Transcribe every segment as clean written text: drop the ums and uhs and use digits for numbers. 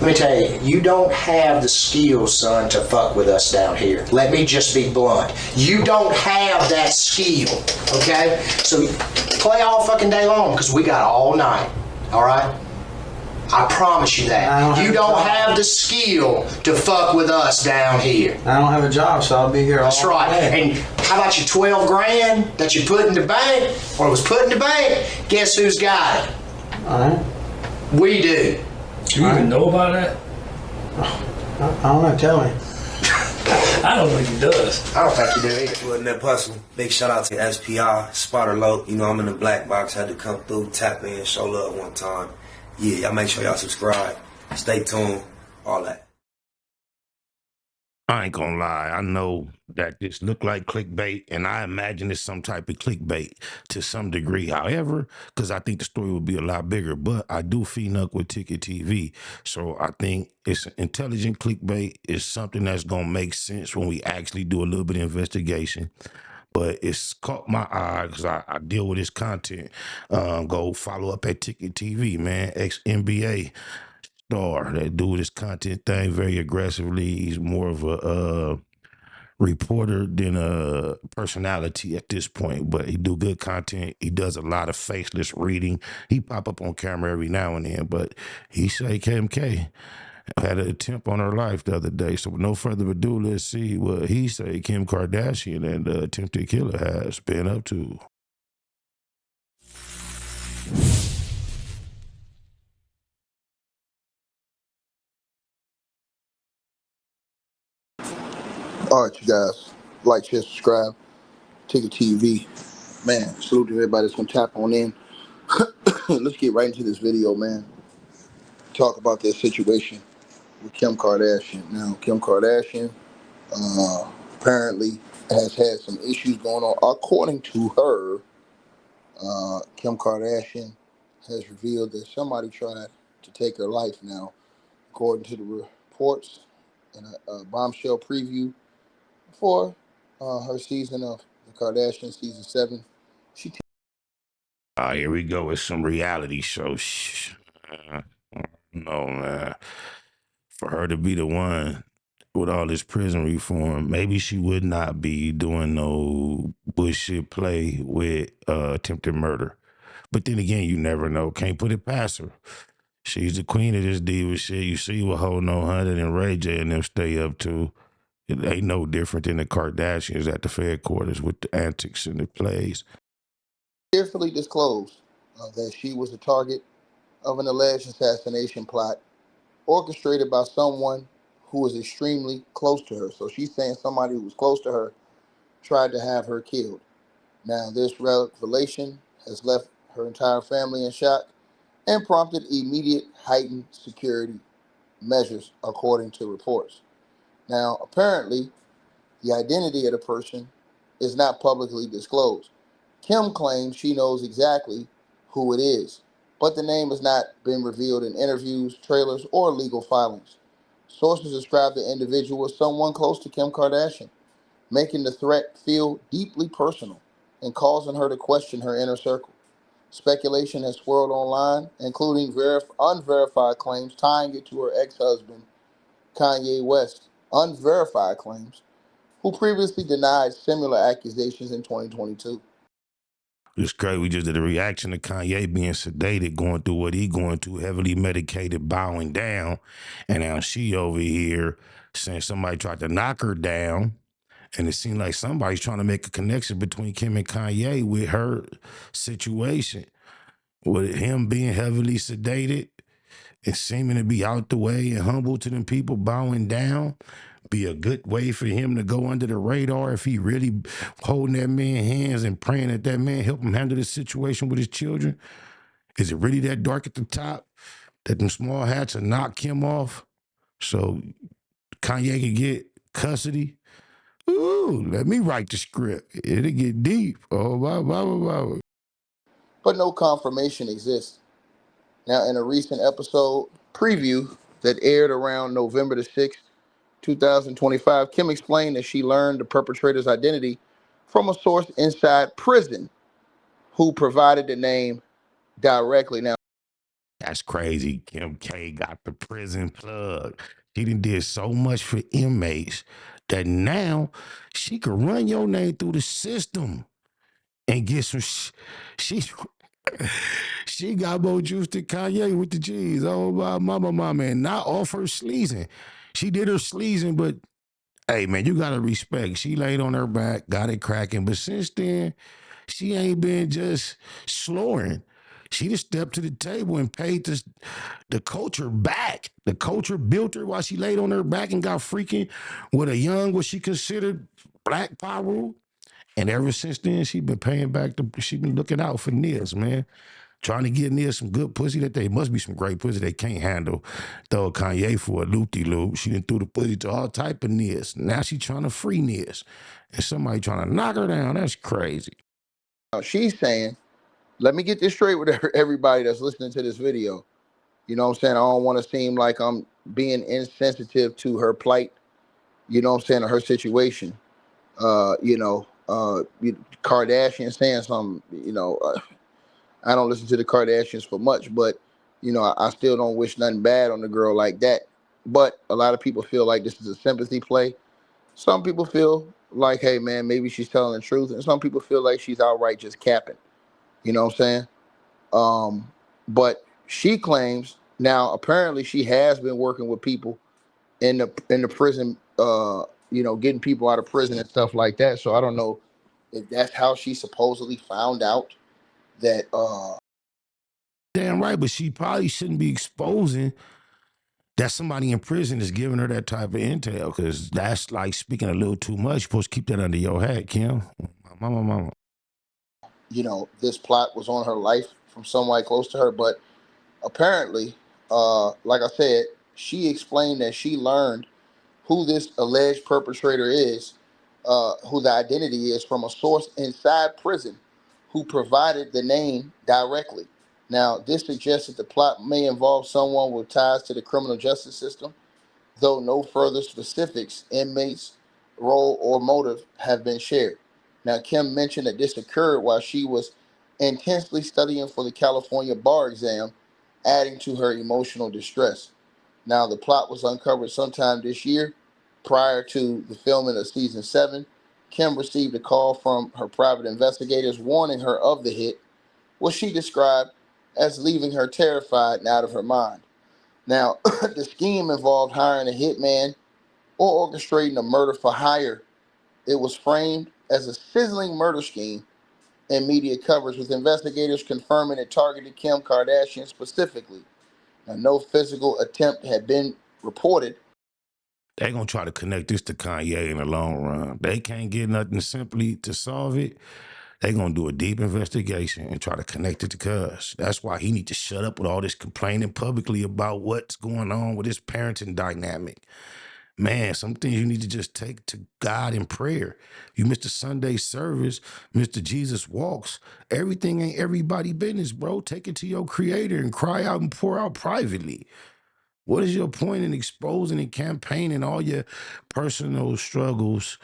Let me tell you, you don't have the skills, son, to fuck with us down here. Let me just be blunt. You don't have that skill, okay? So play all fucking day long, because we got all night, all right? I promise you that. You don't have the skill to fuck with us down here. I don't have a job, so I'll be here all day. That's right. And how about your 12 grand that you put in the bank, or was put in the bank? Guess who's got it? All right. We do. Do you even know about that? I don't know. Tell me. I don't think he does. I don't think you do either. With that puzzle, big shout out to SPI, Spotter Low. You know, I'm in the black box, had to come through, tap in, show love one time. Yeah, y'all make sure y'all subscribe, stay tuned, all that. I ain't gonna lie. I know that this look like clickbait, and I imagine it's some type of clickbait to some degree. However, because I think the story would be a lot bigger, but I do feed up with Ticket TV. So I think it's intelligent clickbait. It's something that's gonna make sense when we actually do a little bit of investigation. But it's caught my eye because I deal with this content. Go follow up at Ticket TV, man. Ex-NBA star that do this content thing very aggressively. He's more of a reporter than a personality at this point, but he do good content. He does a lot of faceless reading. He pop up on camera every now and then, but he say KMK had an attempt on her life the other day. So with no further ado, let's see what he say Kim Kardashian and the attempted killer has been up to. All right, you guys, like, share, subscribe, Ticket TV. Man, salute to everybody that's gonna tap on in. Let's get right into this video, man. Talk about that situation with Kim Kardashian. Now, Kim Kardashian apparently has had some issues going on. According to her, Kim Kardashian has revealed that somebody tried to take her life. Now, according to the reports in a bombshell preview for her season of the Kardashian, season 7. Here we go with some reality show. No, man. For her to be the one with all this prison reform, maybe she would not be doing no bullshit play with attempted murder. But then again, you never know. Can't put it past her. She's the queen of this diva shit. You see what Ho No 100 and Ray J and them stay up to. It ain't no different than the Kardashians at the Fed quarters with the antics and the plays. Carefully disclosed that she was the target of an alleged assassination plot orchestrated by someone who was extremely close to her. So she's saying somebody who was close to her tried to have her killed. Now, this revelation has left her entire family in shock and prompted immediate heightened security measures, according to reports. Now, apparently, the identity of the person is not publicly disclosed. Kim claims she knows exactly who it is, but the name has not been revealed in interviews, trailers, or legal filings. Sources describe the individual as someone close to Kim Kardashian, making the threat feel deeply personal and causing her to question her inner circle. Speculation has swirled online, including unverified claims tying it to her ex-husband, Kanye West. Unverified claims, who previously denied similar accusations in 2022. It's great. We just did a reaction to Kanye being sedated, going through what he going through, heavily medicated, bowing down. And now she over here saying somebody tried to knock her down. And it seemed like somebody's trying to make a connection between Kim and Kanye with her situation. With him being heavily sedated and seeming to be out the way and humble to them people, bowing down, be a good way for him to go under the radar if he really holding that man's hands and praying that that man help him handle the situation with his children. Is it really that dark at the top that them small hats will knock him off so Kanye can get custody? Ooh, let me write the script. It'll get deep. Oh, blah, blah, blah, blah. But no confirmation exists. Now, in a recent episode preview that aired around November the 6th, 2025, Kim explained that she learned the perpetrator's identity from a source inside prison who provided the name directly. Now, That's crazy. Kim K got the prison plug. She done did so much for inmates that now she can run your name through the system and get some. She she got more juice than Kanye with the G's. Oh my mama, and not off her sleazing. She did her sleazing, but hey man, you gotta respect. She laid on her back, got it cracking. But since then, she ain't been just slowing. She just stepped to the table and paid the culture back. The culture built her while she laid on her back and got freaking with a young, what she considered black power. And ever since then, she been paying back. She been looking out for Nia, man. Trying to get Nia some good pussy that they must be some great pussy they can't handle. Throw Kanye for a loop-de-loop. She done threw the pussy to all type of Nias. Now she trying to free Nias. And somebody trying to knock her down. That's crazy. She's saying, let me get this straight with everybody that's listening to this video. You know what I'm saying? I don't want to seem like I'm being insensitive to her plight, you know what I'm saying, or her situation. Kardashian saying something, I don't listen to the Kardashians for much, but, I still don't wish nothing bad on the girl like that. But a lot of people feel like this is a sympathy play. Some people feel like, hey, man, maybe she's telling the truth. And some people feel like she's outright just capping. You know what I'm saying? But she claims now, apparently she has been working with people in the prison, getting people out of prison and stuff like that. So I don't know if that's how she supposedly found out that Damn right, but she probably shouldn't be exposing that somebody in prison is giving her that type of intel, because that's like speaking a little too much. You're supposed to keep that under your hat, Kim. Mama. this plot was on her life from somebody close to her. But apparently, like I said, she explained that she learned who this alleged perpetrator is, who the identity is, from a source inside prison who provided the name directly. Now, this suggests that the plot may involve someone with ties to the criminal justice system, though no further specifics, inmates, role, or motive have been shared. Now, Kim mentioned that this occurred while she was intensely studying for the California bar exam, adding to her emotional distress. Now, the plot was uncovered sometime this year. Prior to the filming of season 7, Kim received a call from her private investigators warning her of the hit, what she described as leaving her terrified and out of her mind. Now, the scheme involved hiring a hitman or orchestrating a murder for hire. It was framed as a sizzling murder scheme in media coverage, with investigators confirming it targeted Kim Kardashian specifically. Now, no physical attempt had been reported. They gonna try to connect this to Kanye in the long run. They can't get nothing simply to solve it. They gonna do a deep investigation and try to connect it to Cuz. That's why he need to shut up with all this complaining publicly about what's going on with his parenting dynamic. Man, some things you need to just take to God in prayer. You missed the Sunday service, Mr. Jesus walks. Everything ain't everybody business, bro. Take it to your creator and cry out and pour out privately. What is your point in exposing and campaigning all your personal struggles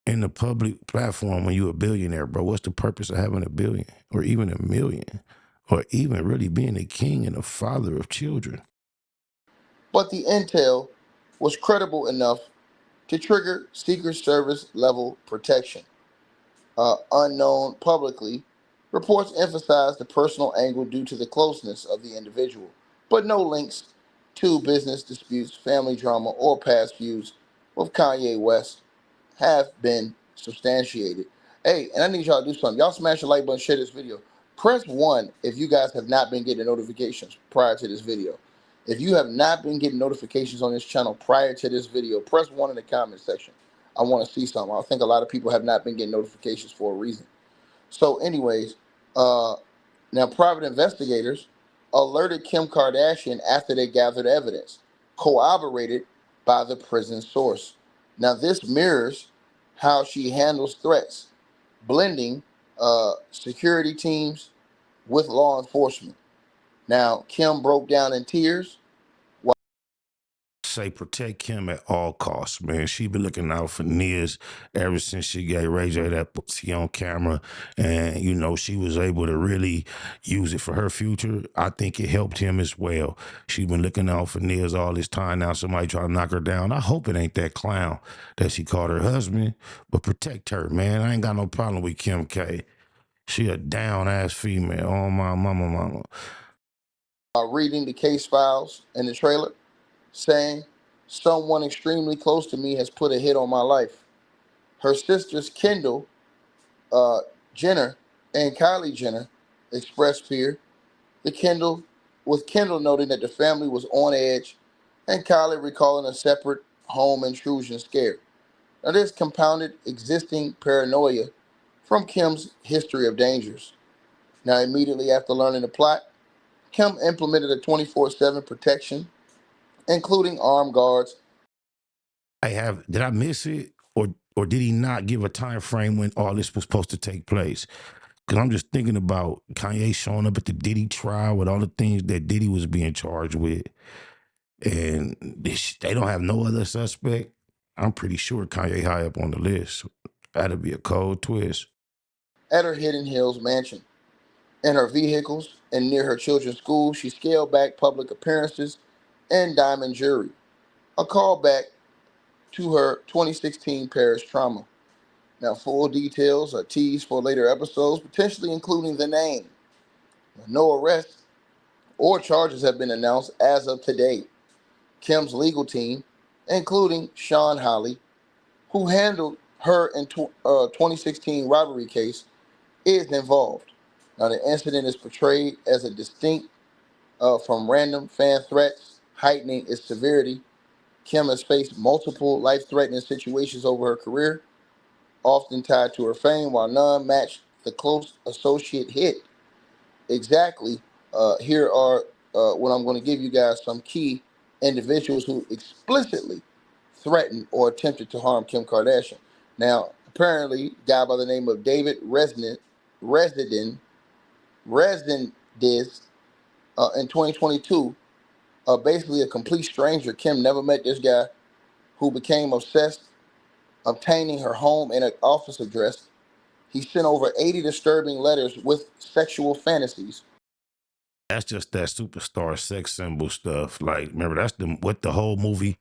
in the public platform when you're a billionaire, bro? What's the purpose of having a billion or even a million or even really being a king and a father of children? But the intel was credible enough to trigger Secret Service level protection. Unknown publicly, reports emphasize the personal angle due to the closeness of the individual, but no links to business disputes, family drama, or past feuds with Kanye West have been substantiated. Hey, and I need y'all to do something. Y'all smash the like button, share this video. Press 1 if you guys have not been getting notifications prior to this video. If you have not been getting notifications on this channel prior to this video, press 1 in the comment section. I want to see something. I think a lot of people have not been getting notifications for a reason. So anyways, now private investigators alerted Kim Kardashian after they gathered evidence, corroborated by the prison source. Now this mirrors how she handles threats, blending security teams with law enforcement. Now Kim broke down in tears. say protect Kim at all costs, man. She been looking out for Nia's ever since she gave Ray J that pussy on camera, and you know she was able to really use it for her future. I think it helped him as well. She been looking out for Nia's all this time. Now somebody try to knock her down. I hope it ain't that clown that she called her husband, but protect her, man. I ain't got no problem with Kim K. She a down ass female. Oh my mama. Reading the case files in the trailer, saying, "Someone extremely close to me has put a hit on my life." Her sisters, Kendall uh, Jenner and Kylie Jenner, expressed fear. Kendall noting that the family was on edge, and Kylie recalling a separate home intrusion scare. Now, this compounded existing paranoia from Kim's history of dangers. Now, immediately after learning the plot, Kim implemented a 24/7 protection, including armed guards. Did I miss it? Or did he not give a time frame when all this was supposed to take place? Because I'm just thinking about Kanye showing up at the Diddy trial with all the things that Diddy was being charged with. And they don't have no other suspect. I'm pretty sure Kanye high up on the list. That'd be a cold twist. At her Hidden Hills mansion. In her vehicles and near her children's school, she scaled back public appearances and diamond jewelry, a callback to her 2016 Paris trauma. Now, full details are teased for later episodes, potentially including the name. No arrests or charges have been announced as of today. Kim's legal team, including Sean Holly, who handled her 2016 robbery case, is involved. Now, the incident is portrayed as a distinct from random fan threats, heightening its severity. Kim has faced multiple life-threatening situations over her career, often tied to her fame, while none matched the close associate hit. Exactly. Here are what I'm going to give you guys some key individuals who explicitly threatened or attempted to harm Kim Kardashian. Now, apparently, a guy by the name of David Resendez in 2022, basically a complete stranger. Kim never met this guy, who became obsessed obtaining her home and an office address. He sent over 80 disturbing letters with sexual fantasies. That's just that superstar sex symbol stuff. Like, remember, that's what the whole movie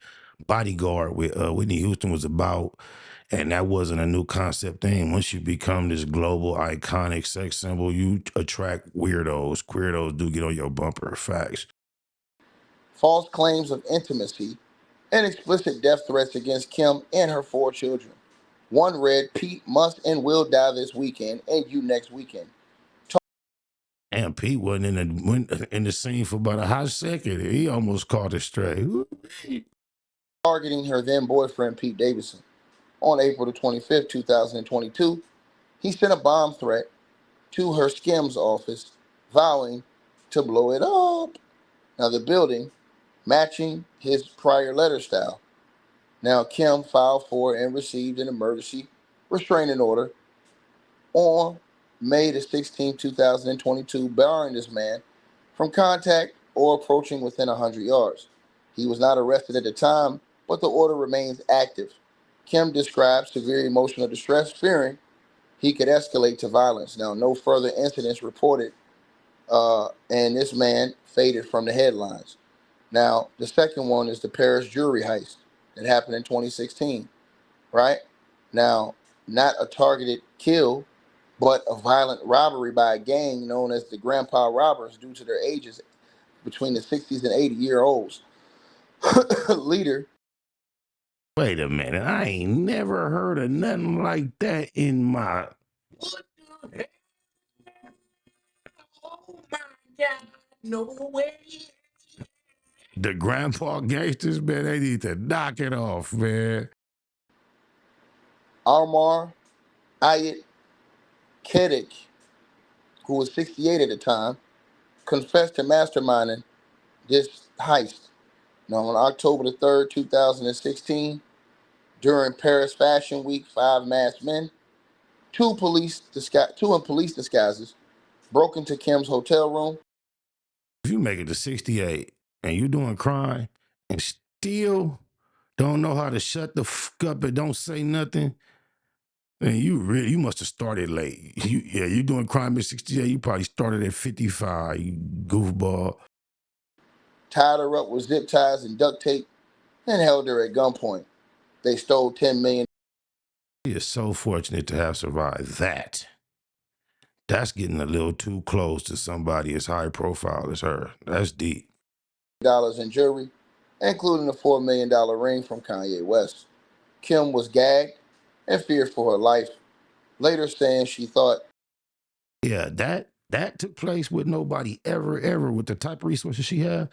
Bodyguard with Whitney Houston was about. And that wasn't a new concept thing. Once you become this global iconic sex symbol, you attract weirdos. Queerdos do get on your bumper. Facts. False claims of intimacy, and explicit death threats against Kim and her 4 children. One read, "Pete must and will die this weekend, and you next weekend." And Pete wasn't in the scene for about a hot second. He almost caught it straight. Ooh. Targeting her then boyfriend, Pete Davidson. On April the 25th, 2022, he sent a bomb threat to her Skims office, vowing to blow it up. Now, the building matching his prior letter style. Now, Kim filed for and received an emergency restraining order on May the 16th, 2022, barring this man from contact or approaching within 100 yards. He was not arrested at the time, but the order remains active. Kim described severe emotional distress, fearing he could escalate to violence. Now, no further incidents reported, and this man faded from the headlines. Now, the second one is the Paris jewelry heist that happened in 2016, right? Now, not a targeted kill, but a violent robbery by a gang known as the Grandpa Robbers due to their ages between the 60s and 80-year-olds. Leader. Wait a minute. I ain't never heard of nothing like that in my. What the heck? Oh my God. No way. The grandpa gangsters, man, they need to knock it off, man. Armar Ayat Kedik, who was 68 at the time, confessed to masterminding this heist. Now, on October the 3rd, 2016, during Paris Fashion Week, 5 masked men, two in police disguises, broke into Kim's hotel room. If you make it to 68 and you doing crime and still don't know how to shut the fuck up and don't say nothing, man, you must have started late. You doing crime at 68, you probably started at 55, you goofball. Tied her up with zip ties and duct tape and held her at gunpoint. They stole $10 million He is so fortunate to have survived that. That's getting a little too close to somebody as high profile as her. That's deep. in jewelry, including a $4 million ring from Kanye West. Kim was gagged and feared for her life, later saying she thought Yeah, that took place with nobody ever with the type of resources she had.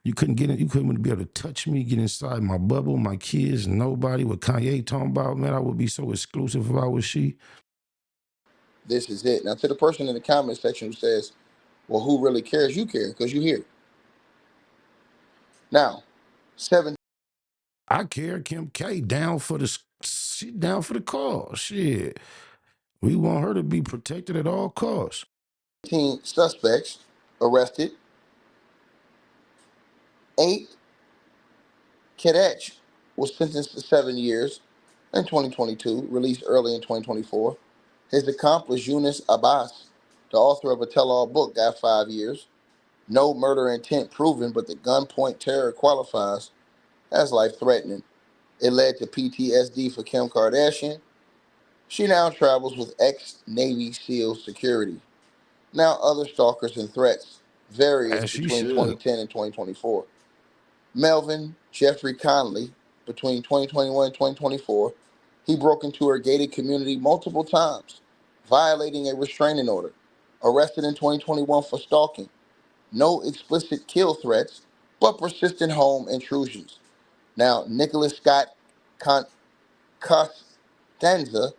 You couldn't get it. You couldn't be able to touch me, get inside my bubble, my kids, nobody. What Kanye talking about, man, I would be so exclusive if I was she. this is it. Now, to the person in the comment section who says, well, who really cares? You care because you're here. Now, 17 I care. Kim K she down for the cause. Shit, we want her to be protected at all costs. suspects arrested. 8 Kadech was sentenced to 7 years in 2022, released early in 2024. His accomplice, Yunus Abbas, the author of a tell-all book, got 5 years. No murder intent proven, but the gunpoint terror qualifies as life-threatening. It led to PTSD for Kim Kardashian. She now travels with ex-Navy SEAL security. Now other stalkers and threats, various As she between should. 2010 and 2024. Melvin Jeffrey Conley, between 2021 and 2024, he broke into her gated community multiple times, violating a restraining order. Arrested in 2021 for stalking. No explicit kill threats, but persistent home intrusions. Now, Nicholas Scott Costanza,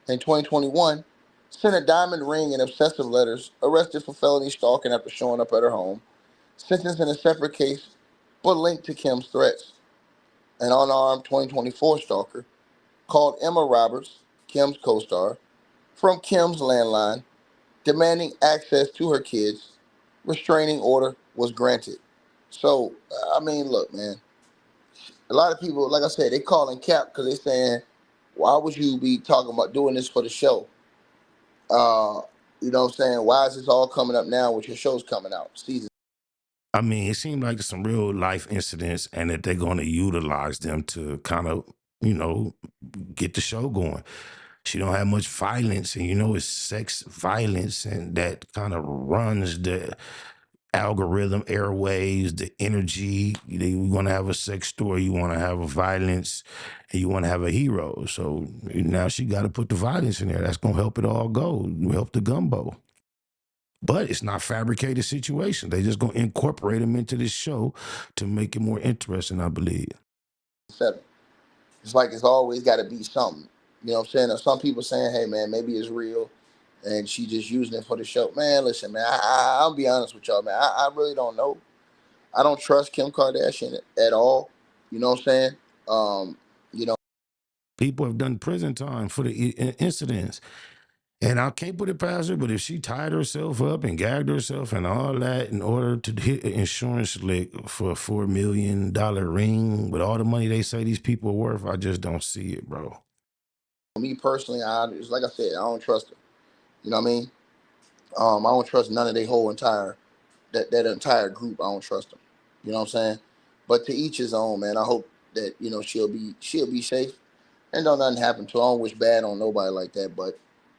in 2021, sent a diamond ring and obsessive letters, arrested for felony stalking after showing up at her home, sentenced in a separate case, but linked to Kim's threats. An unarmed 2024 stalker called Emma Roberts, Kim's co-star, from Kim's landline, demanding access to her kids. Restraining order was granted. So, I mean, look, man, a lot of people, like I said, they calling cap because they saying, why would you be talking about doing this for the show? You know what I'm saying? Why is this all coming up now with your shows coming out? Season. I mean, it seemed like some real life incidents and that they're going to utilize them to kind of, get the show going. She don't have much violence, and it's sex violence, and that kind of runs the algorithm, airwaves, the energy. You want to have a sex story, you want to have a violence, and you want to have a hero. So now she got to put the violence in there. That's going to help it all go, help the gumbo. But it's not fabricated situations. They just going to incorporate them into this show to make it more interesting, I believe. 7. It's like it's always got to be something. You know what I'm saying? Or some people saying, hey, man, maybe it's real and she just using it for the show. Man, listen, man, I'll be honest with y'all, man. I really don't know. I don't trust Kim Kardashian at all. You know what I'm saying? You know, People have done prison time for the incidents. And I can't put it past her, but if she tied herself up and gagged herself and all that in order to hit an insurance lick for a $4 million ring with all the money they say these people are worth, I just don't see it, bro. me personally, it's like I said, I don't trust her. You know what I mean? I don't trust none of their whole entire that entire group. I don't trust them. You know what I'm saying? But to each his own, man. I hope that she'll be safe and don't nothing happen to her. I don't wish bad on nobody like that, but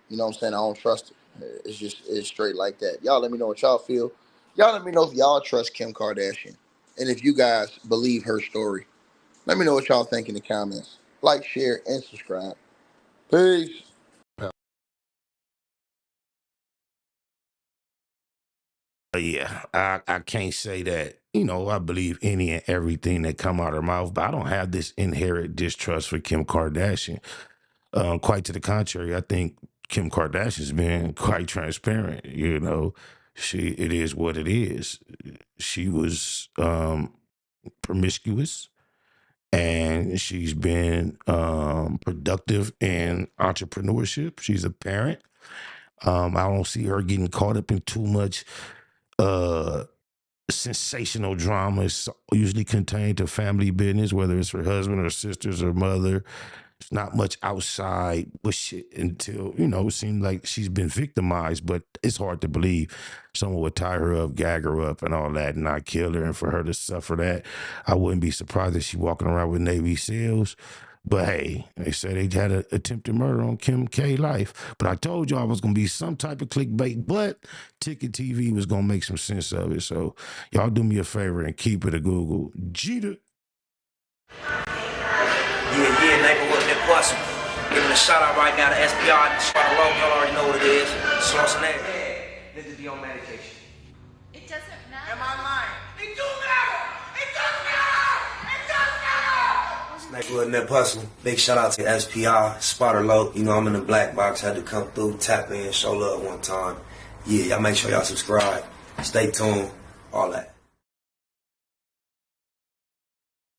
you know what I'm saying? I don't trust her. It's straight like that. Y'all let me know what y'all feel. Y'all let me know if y'all trust Kim Kardashian and if you guys believe her story. Let me know what y'all think in the comments. Like, share, and subscribe. Peace. Yeah, I can't say that, I believe any and everything that come out of her mouth, but I don't have this inherent distrust for Kim Kardashian. Quite to the contrary, I think Kim Kardashian's been quite transparent. It is what it is. She was promiscuous, and she's been productive in entrepreneurship. She's a parent. I don't see her getting caught up in too much sensational drama is usually contained to family business, whether it's her husband or sisters or mother. It's not much outside bullshit until, it seems like she's been victimized, but it's hard to believe someone would tie her up, gag her up and all that and not kill her. And for her to suffer that, I wouldn't be surprised if she walking around with Navy SEALs. But hey, they said they had an attempted murder on Kim K life. But I told y'all it was going to be some type of clickbait, but Ticket TV was going to make some sense of it. So y'all do me a favor and keep it a Google. Jeter. Yeah, neighborhood that bustin'. Giving a shout out right now to SPR, Sparta Low, y'all already know what it is. Sloss and that. Niggas be on medication. It doesn't matter. Am I lying? It do matter! It does matter! It does matter! It's neighborhood net hustling. Big shout out to SPR, Sparta Low. I'm in the black box, had to come through, tap in, show love one time. Yeah, y'all make sure y'all subscribe. Stay tuned, all that.